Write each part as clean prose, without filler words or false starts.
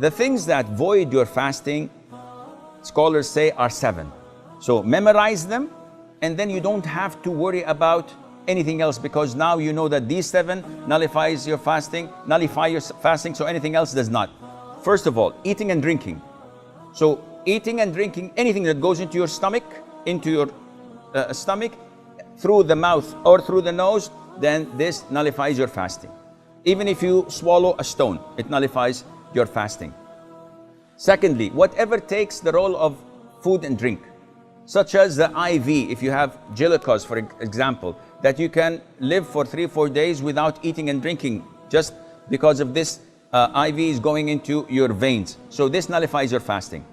The things that void your fasting, scholars say, are 7. So memorize them, and then you don't have to worry about anything else, because now you know that these 7 nullify your fasting, so anything else does not. First of all, eating and drinking. So eating and drinking, anything that goes into your stomach, through the mouth or through the nose, then this nullifies your fasting. Even if you swallow a stone, it nullifies your fasting. Secondly, whatever takes the role of food and drink, such as the IV, if you have glucose, for example, that you can live for 3-4 days without eating and drinking, just because of this IV is going into your veins. So this nullifies your fasting.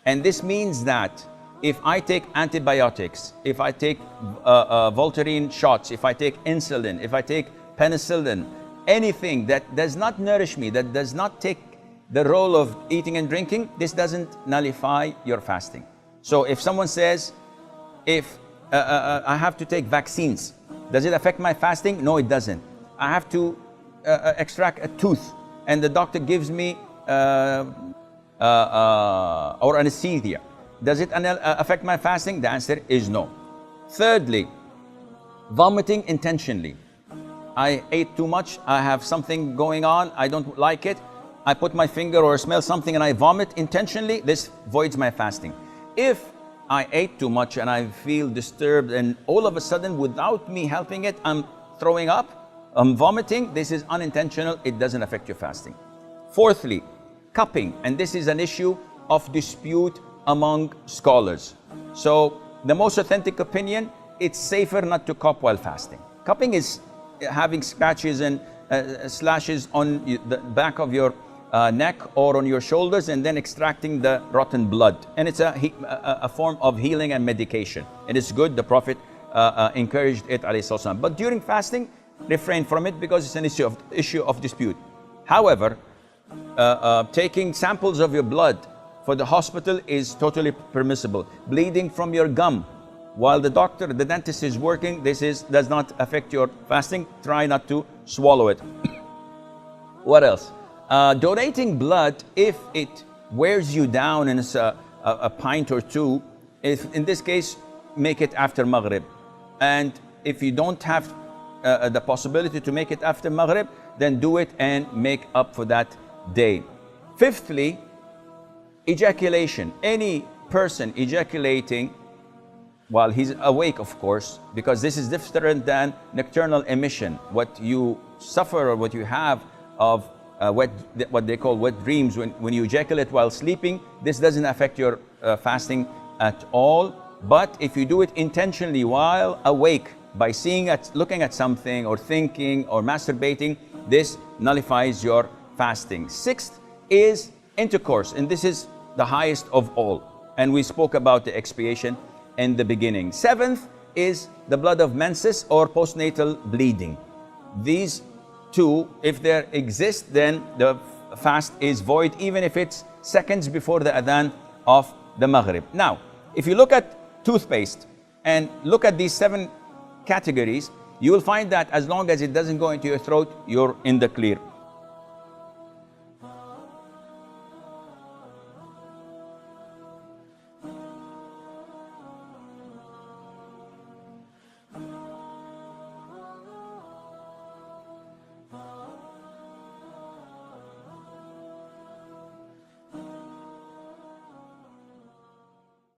And this means that if I take antibiotics, if I take Voltaren shots, if I take insulin, if I take penicillin, anything that does not nourish me, that does not take the role of eating and drinking, this doesn't nullify your fasting. So if someone says, if I have to take vaccines, does it affect my fasting? No, it doesn't. I have to extract a tooth, and the doctor gives me or anesthesia. Does it affect my fasting? The answer is no. Thirdly, vomiting intentionally. I ate too much, I have something going on, I don't like it, I put my finger or smell something and I vomit intentionally, this voids my fasting. If I ate too much and I feel disturbed and all of a sudden, without me helping it, I'm throwing up, I'm vomiting, this is unintentional, it doesn't affect your fasting. Fourthly, cupping, and this is an issue of dispute among scholars. So the most authentic opinion, it's safer not to cup while fasting. Cupping is having scratches and slashes on the back of your neck or on your shoulders, and then extracting the rotten blood. And it's a form of healing and medication. It is good. The Prophet encouraged it, alayhi salam. But during fasting, refrain from it because it's an issue of dispute. However, taking samples of your blood for the hospital is totally permissible. Bleeding from your gum while the dentist is working, does not affect your fasting. Try not to swallow it. What else? Donating blood, if it wears you down and it's a pint or two, in this case, make it after Maghrib. And if you don't have the possibility to make it after Maghrib, then do it and make up for that day. Fifthly, ejaculation. Any person ejaculating while he's awake, of course, because this is different than nocturnal emission. What you suffer or what you have of what they call wet dreams, when you ejaculate while sleeping, this doesn't affect your fasting at all. But if you do it intentionally while awake, by looking at something or thinking or masturbating, this nullifies your fasting. Sixth is intercourse, and this is the highest of all. And we spoke about the expiation in the beginning. Seventh is the blood of menses or postnatal bleeding. These two, if they exist, then the fast is void, even if it's seconds before the adhan of the Maghrib. Now, if you look at toothpaste and look at these 7 categories, you will find that as long as it doesn't go into your throat, you're in the clear.